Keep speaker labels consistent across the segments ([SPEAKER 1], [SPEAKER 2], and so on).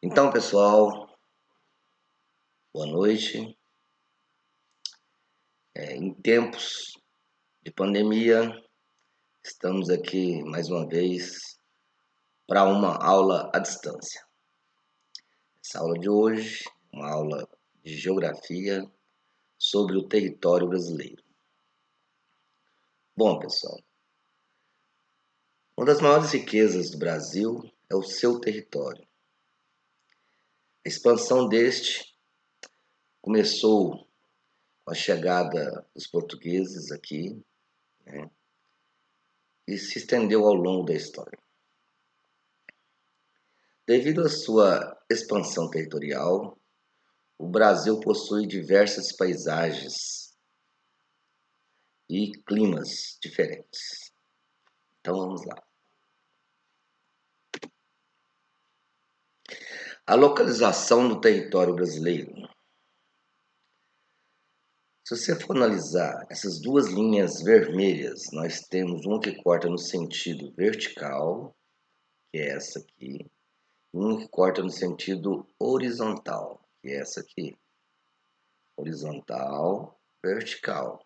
[SPEAKER 1] Então, pessoal, boa noite. Em tempos de pandemia, estamos aqui mais uma vez para uma aula à distância. Essa aula de hoje é uma aula de geografia sobre o território brasileiro. Bom, pessoal, uma das maiores riquezas do Brasil é o seu território. A expansão deste começou com a chegada dos portugueses aqui, né, e se estendeu ao longo da história. Devido à sua expansão territorial, o Brasil possui diversas paisagens e climas diferentes. Então vamos lá. A localização do território brasileiro. Se você for analisar essas duas linhas vermelhas, nós temos uma que corta no sentido vertical, que é essa aqui, e uma que corta no sentido horizontal, que é essa aqui. Horizontal, vertical.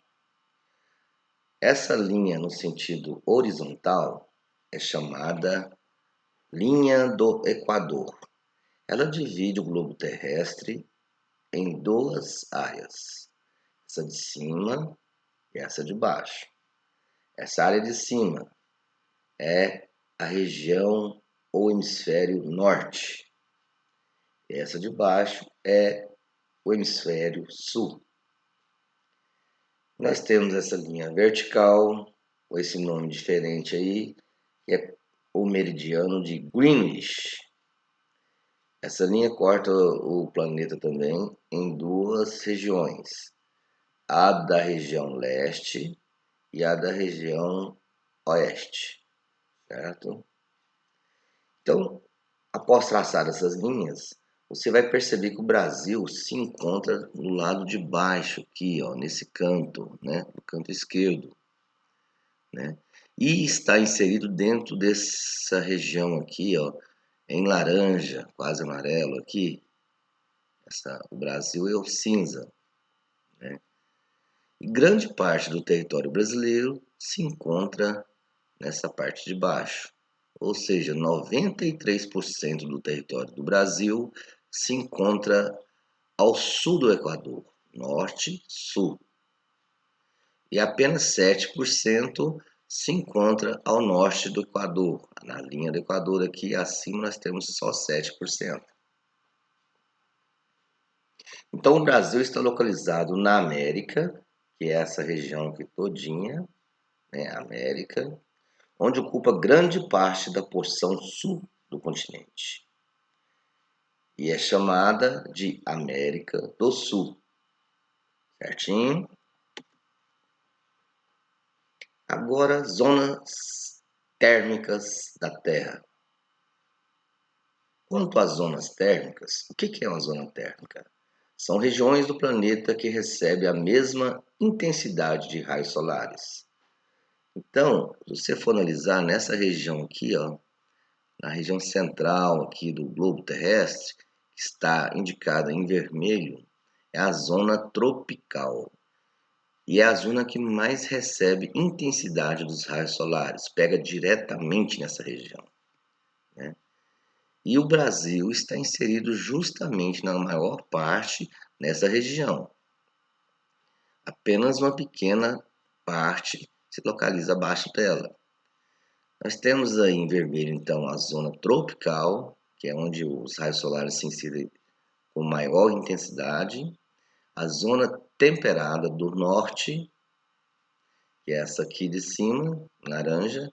[SPEAKER 1] Essa linha no sentido horizontal é chamada linha do Equador. Ela divide o globo terrestre em duas áreas, essa de cima e essa de baixo. Essa área de cima é a região ou hemisfério norte. E essa de baixo é o hemisfério sul. Nós temos essa linha vertical, ou esse nome diferente aí, que é o meridiano de Greenwich. Essa linha corta o planeta também em duas regiões, a da região leste e a da região oeste, certo? Então, após traçar essas linhas, você vai perceber que o Brasil se encontra no lado de baixo aqui, ó, nesse canto, né, no canto esquerdo, né? E está inserido dentro dessa região aqui, ó, em laranja, quase amarelo aqui. O Brasil é o cinza, né? E grande parte do território brasileiro se encontra nessa parte de baixo. Ou seja, 93% do território do Brasil se encontra ao sul do Equador, norte, sul. E apenas 7% se encontra ao norte do Equador. Na linha do Equador aqui acima nós temos só 7%. Então o Brasil está localizado na América, que é essa região aqui todinha, né, América, onde ocupa grande parte da porção sul do continente. E é chamada de América do Sul. Certinho? Agora, zonas térmicas da Terra. Quanto às zonas térmicas, o que é uma zona térmica? São regiões do planeta que recebem a mesma intensidade de raios solares. Então, se você for analisar nessa região aqui, ó, na região central aqui do globo terrestre, que está indicada em vermelho, é a zona tropical. E é a zona que mais recebe intensidade dos raios solares, pega diretamente nessa região, né? E o Brasil está inserido justamente na maior parte nessa região. Apenas uma pequena parte se localiza abaixo dela. Nós temos aí em vermelho, então, a zona tropical, que é onde os raios solares se incidem com maior intensidade, a zona temperada do norte, que é essa aqui de cima, laranja,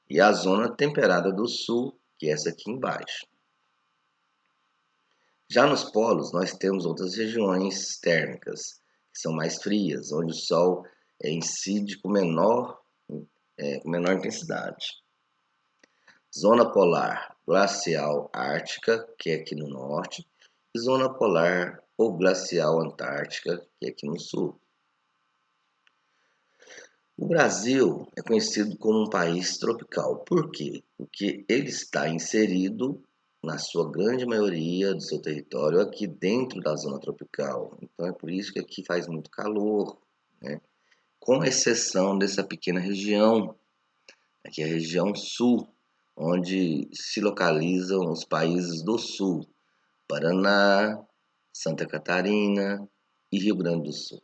[SPEAKER 1] e a zona temperada do sul, que é essa aqui embaixo. Já nos polos, nós temos outras regiões térmicas, que são mais frias, onde o sol incide com menor intensidade. Zona polar glacial ártica, que é aqui no norte, e zona polar ou glacial antártica, que é aqui no sul. O Brasil é conhecido como um país tropical. Por quê? Porque ele está inserido na sua grande maioria do seu território aqui dentro da zona tropical. Então é por isso que aqui faz muito calor, né? Com exceção dessa pequena região, aqui é a região sul, onde se localizam os países do sul, Paraná, Santa Catarina e Rio Grande do Sul.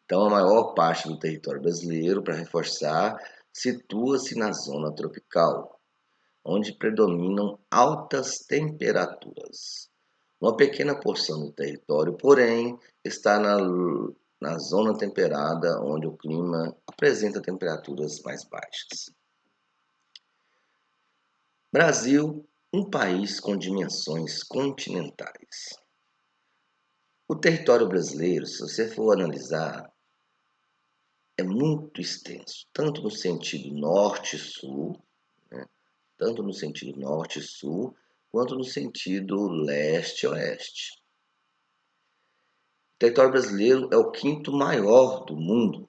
[SPEAKER 1] Então, a maior parte do território brasileiro, para reforçar, situa-se na zona tropical, onde predominam altas temperaturas. Uma pequena porção do território, porém, está na zona temperada, onde o clima apresenta temperaturas mais baixas. Brasil, um país com dimensões continentais. O território brasileiro, se você for analisar, é muito extenso, tanto no sentido norte-sul, né? Tanto no sentido norte-sul, quanto no sentido leste-oeste. O território brasileiro é o quinto maior do mundo,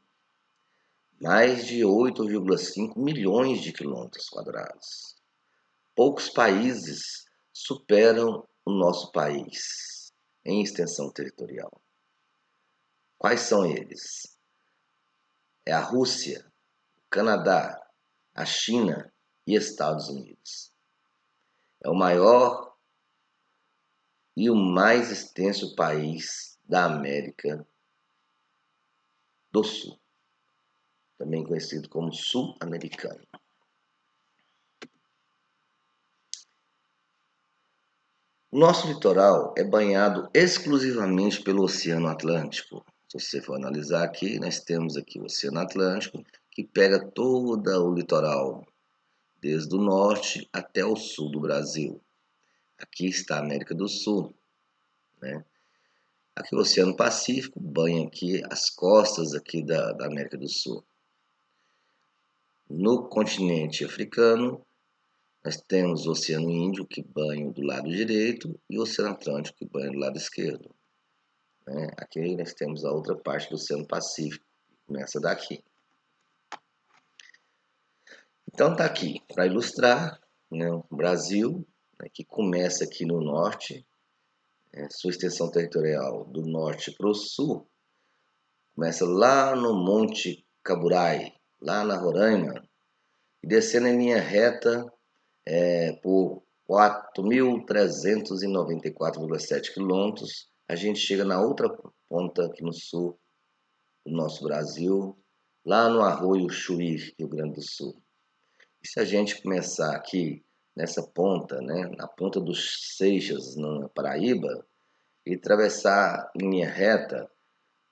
[SPEAKER 1] mais de 8,5 milhões de quilômetros quadrados. Poucos países superam o nosso país em extensão territorial. Quais são eles? É a Rússia, o Canadá, a China e Estados Unidos. É o maior e o mais extenso país da América do Sul, também conhecido como sul-americano. O nosso litoral é banhado exclusivamente pelo Oceano Atlântico. Se você for analisar aqui, nós temos aqui o Oceano Atlântico, que pega todo o litoral, desde o norte até o sul do Brasil. Aqui está a América do Sul, né? Aqui o Oceano Pacífico banha aqui as costas aqui da América do Sul. No continente africano, nós temos o Oceano Índio, que banha do lado direito, e o Oceano Atlântico, que banha do lado esquerdo, né? Aqui nós temos a outra parte do Oceano Pacífico, que começa daqui. Então tá aqui, para ilustrar, né, o Brasil, né, que começa aqui no norte, sua extensão territorial do norte para o sul, começa lá no Monte Caburai, lá na Roraima, e descendo em linha reta por 4.394,7 quilômetros, a gente chega na outra ponta aqui no sul do nosso Brasil, lá no Arroio Chuí, Rio Grande do Sul. E se a gente começar aqui nessa ponta, né, na ponta dos Seixas, na Paraíba, e atravessar em linha reta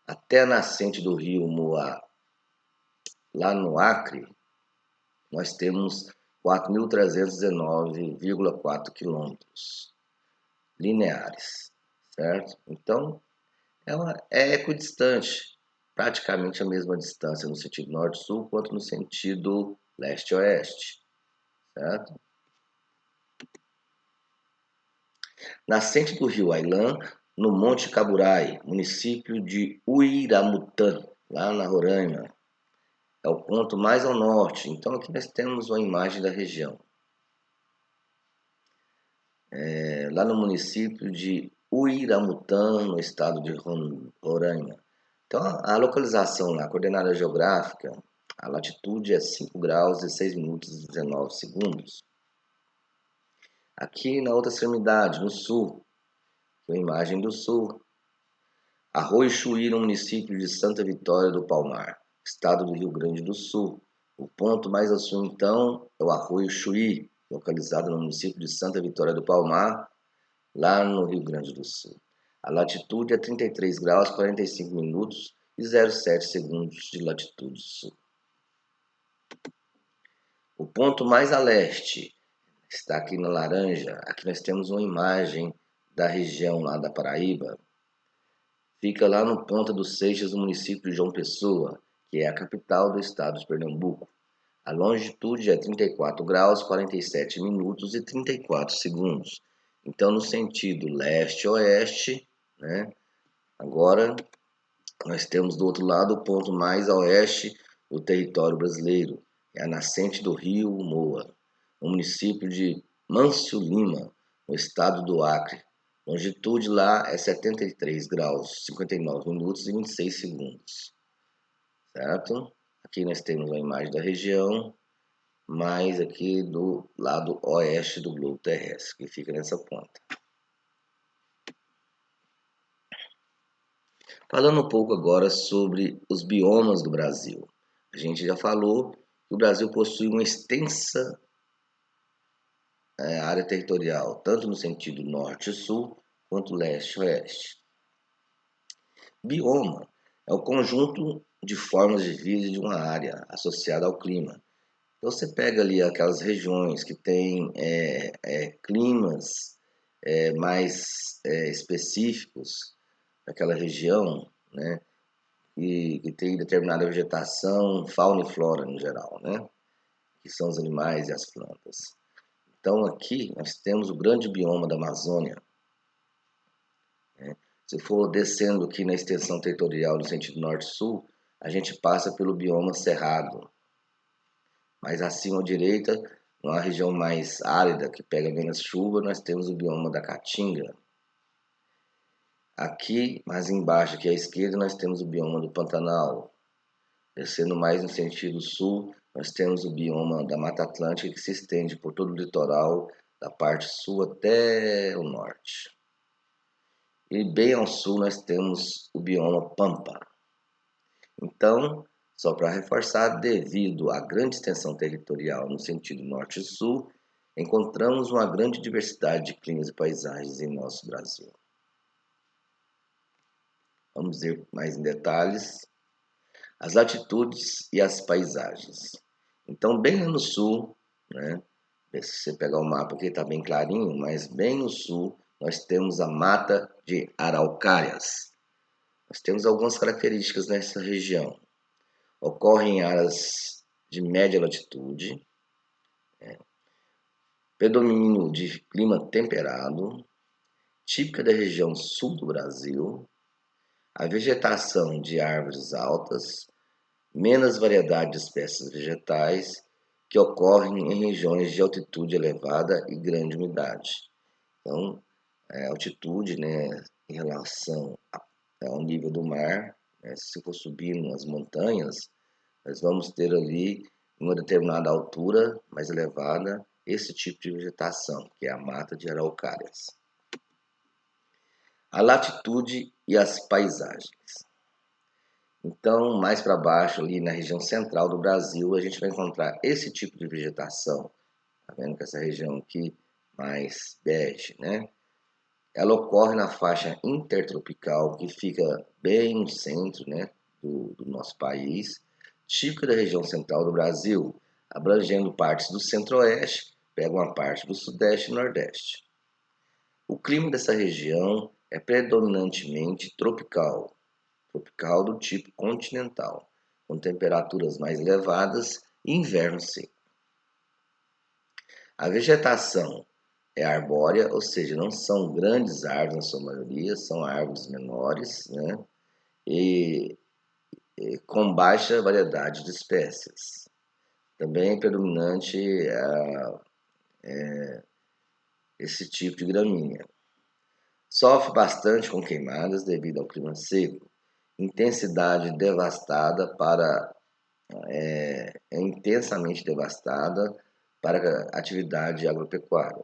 [SPEAKER 1] até a nascente do rio Moá, lá no Acre, nós temos 4.319,4 quilômetros lineares, certo? Então, é equidistante, praticamente a mesma distância no sentido norte-sul quanto no sentido leste-oeste, certo? Nascente do rio Ailã, no Monte Caburai, município de Uiramutã, lá na Roraima. É o ponto mais ao norte. Então aqui nós temos uma imagem da região. Lá no município de Uiramutã, no estado de Roraima. Então a localização lá, a coordenada geográfica, a latitude é 5 graus e 6 minutos e 19 segundos. Aqui na outra extremidade, no sul, a imagem do sul, Arroio Chuí, no município de Santa Vitória do Palmar, estado do Rio Grande do Sul. O ponto mais ao sul, então, é o Arroio Chuí, localizado no município de Santa Vitória do Palmar, lá no Rio Grande do Sul. A latitude é 33 graus, 45 minutos e 07 segundos de latitude sul. O ponto mais a leste está aqui na laranja. Aqui nós temos uma imagem da região lá da Paraíba. Fica lá no Ponta dos Seixas, no município de João Pessoa, que é a capital do estado de Pernambuco. A longitude é 34 graus, 47 minutos e 34 segundos. Então, no sentido leste-oeste, né? Agora, nós temos do outro lado o ponto mais a oeste do território brasileiro, é a nascente do rio Moa, no município de Mâncio Lima, no estado do Acre. Longitude lá é 73 graus, 59 minutos e 26 segundos, certo? Aqui nós temos a imagem da região, mais aqui do lado oeste do globo terrestre, que fica nessa ponta. Falando um pouco agora sobre os biomas do Brasil. A gente já falou que o Brasil possui uma extensa área territorial, tanto no sentido norte-sul quanto leste-oeste. Bioma é o conjunto de formas de vida de uma área associada ao clima. Então você pega ali aquelas regiões que têm climas mais específicos daquela região, né? Que tem determinada vegetação, fauna e flora no geral, né? Que são os animais e as plantas. Então aqui nós temos o grande bioma da Amazônia. Né? Se for descendo aqui na extensão territorial no sentido norte-sul, a gente passa pelo bioma cerrado. Mais acima à direita, numa região mais árida, que pega menos chuva, nós temos o bioma da Caatinga. Aqui, mais embaixo, aqui à esquerda, nós temos o bioma do Pantanal. Descendo mais no sentido sul, nós temos o bioma da Mata Atlântica, que se estende por todo o litoral, da parte sul até o norte. E bem ao sul nós temos o bioma Pampa. Então, só para reforçar, devido à grande extensão territorial no sentido norte e sul, encontramos uma grande diversidade de climas e paisagens em nosso Brasil. Vamos ver mais em detalhes as latitudes e as paisagens. Então, bem lá no sul, né? Se você pegar o mapa aqui, está bem clarinho, mas bem no sul nós temos a mata de araucárias. Nós temos algumas características nessa região. Ocorre em áreas de média latitude, predomínio de clima temperado, típica da região sul do Brasil, a vegetação de árvores altas, menos variedade de espécies vegetais que ocorrem em regiões de altitude elevada e grande umidade. Então, altitude, né, em relação ao nível do mar, né, se for subindo as montanhas, nós vamos ter ali, em uma determinada altura mais elevada, esse tipo de vegetação, que é a mata de araucárias. A latitude e as paisagens. Então, mais para baixo, ali na região central do Brasil, a gente vai encontrar esse tipo de vegetação. Tá vendo que essa região aqui, mais bege, né? Ela ocorre na faixa intertropical, que fica bem no centro, né, do nosso país, típica da região central do Brasil, abrangendo partes do centro-oeste, pega uma parte do sudeste e nordeste. O clima dessa região é predominantemente tropical do tipo continental, com temperaturas mais elevadas e inverno seco. A vegetação é arbórea, ou seja, não são grandes árvores na sua maioria, são árvores menores, né? E com baixa variedade de espécies. Também é predominante esse tipo de gramínea. Sofre bastante com queimadas devido ao clima seco. Intensidade devastada é intensamente devastada para a atividade agropecuária.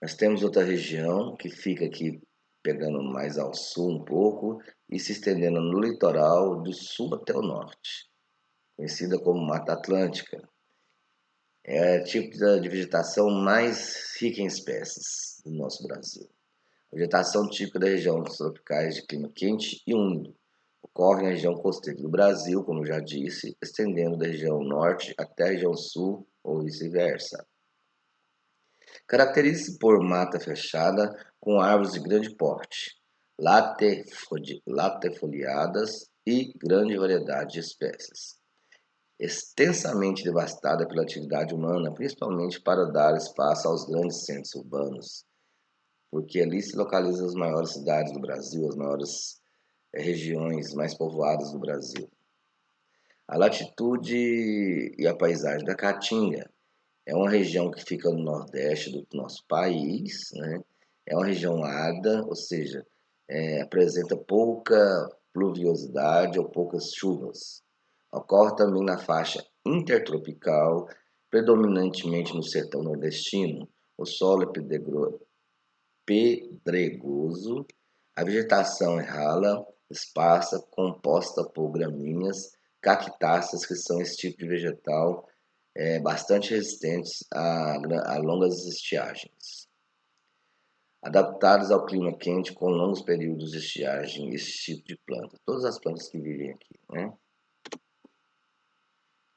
[SPEAKER 1] Nós temos outra região que fica aqui pegando mais ao sul um pouco e se estendendo no litoral do sul até o norte, conhecida como Mata Atlântica. É o tipo de vegetação mais rica em espécies do nosso Brasil. A vegetação típica da região tropicais de clima quente e úmido. Ocorre na região costeira do Brasil, como eu já disse, estendendo da região norte até a região sul ou vice-versa. Caracteriza-se por mata fechada com árvores de grande porte, latifoliadas e grande variedade de espécies. Extensamente devastada pela atividade humana, principalmente para dar espaço aos grandes centros urbanos, porque ali se localizam as maiores cidades do Brasil, as maiores regiões mais povoadas do Brasil. A latitude e a paisagem da Caatinga é uma região que fica no nordeste do nosso país, né? É uma região árida, ou seja, apresenta pouca pluviosidade ou poucas chuvas. Ocorre também na faixa intertropical, predominantemente no sertão nordestino. O solo é pedregoso, a vegetação é rala, esparsa, composta por gramíneas, cactáceas, que são esse tipo de vegetal bastante resistentes a longas estiagens. Adaptados ao clima quente com longos períodos de estiagem, esse tipo de planta. Todas as plantas que vivem aqui, né?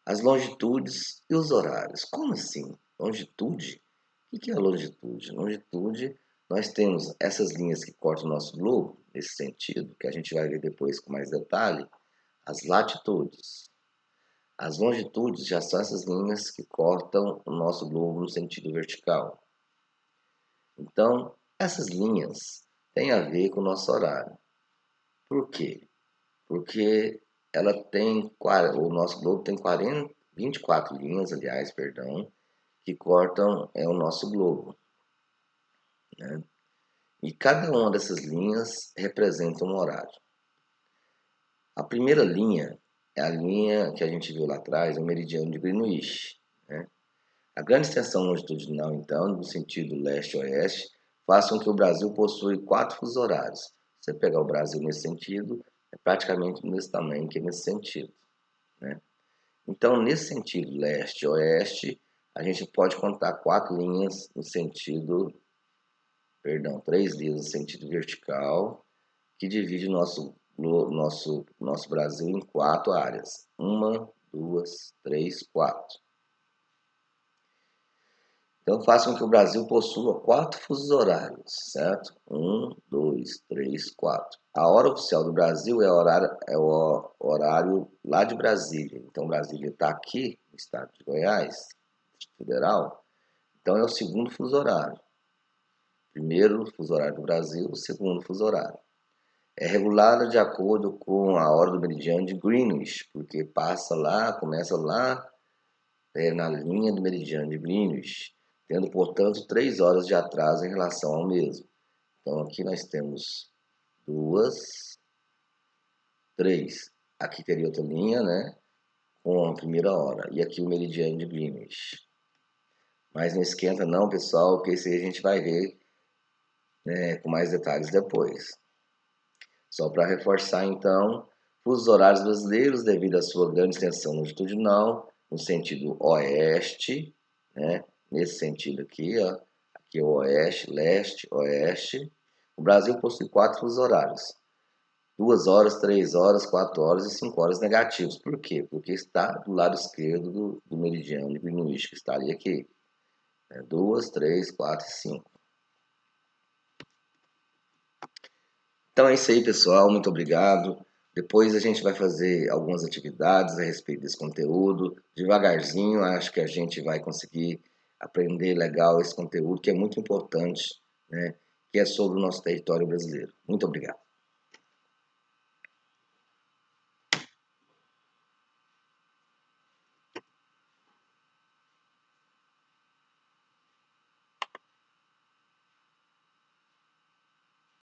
[SPEAKER 1] As longitudes e os horários. Como assim? Longitude? O que é a longitude? Longitude, nós temos essas linhas que cortam o nosso globo, nesse sentido, que a gente vai ver depois com mais detalhe, as latitudes. As longitudes já são essas linhas que cortam o nosso globo no sentido vertical. Então, essas linhas têm a ver com o nosso horário. Por quê? Porque o nosso globo tem 24 linhas, aliás, perdão, que cortam o nosso globo, né? E cada uma dessas linhas representa um horário. A primeira linha é a linha que a gente viu lá atrás, o meridiano de Greenwich, né? A grande extensão longitudinal, então, no sentido leste-oeste, faz com que o Brasil possua 4 fusos horários. Se você pegar o Brasil nesse sentido, é praticamente nesse tamanho que é nesse sentido, né? Então, nesse sentido leste-oeste, a gente pode contar 4 linhas no sentido, perdão, 3 linhas no sentido vertical, que divide nosso Brasil em 4 áreas. 1, 2, 3, 4. Então, faça com que o Brasil possua 4 fusos horários, certo? 1, 2, 3, 4. A hora oficial do Brasil é o horário lá de Brasília. Então, Brasília está aqui, no estado de Goiás, federal. Então, é o segundo fuso horário. Primeiro fuso horário do Brasil, o segundo fuso horário. É regulada de acordo com a hora do meridiano de Greenwich, porque começa lá na linha do meridiano de Greenwich, tendo, portanto, 3 horas de atraso em relação ao mesmo. Então, aqui nós temos 2, 3. Aqui teria outra linha, né, com a primeira hora. E aqui o meridiano de Greenwich. Mas não esquenta não, pessoal, porque isso aí a gente vai ver, né, com mais detalhes depois. Só para reforçar, então, fusos horários brasileiros, devido à sua grande extensão longitudinal, no sentido oeste, né? Nesse sentido aqui, ó, aqui é o oeste, leste, oeste. O Brasil possui 4 fusos horários: 2 horas, 3 horas, 4 horas e 5 horas negativos. Por quê? Porque está do lado esquerdo do meridiano de Greenwich, que está ali aqui. 2, 3, 4 e 5. Então é isso aí, pessoal. Muito obrigado. Depois a gente vai fazer algumas atividades a respeito desse conteúdo. Devagarzinho, acho que a gente vai conseguir aprender legal esse conteúdo, que é muito importante, né? Que é sobre o nosso território brasileiro. Muito obrigado.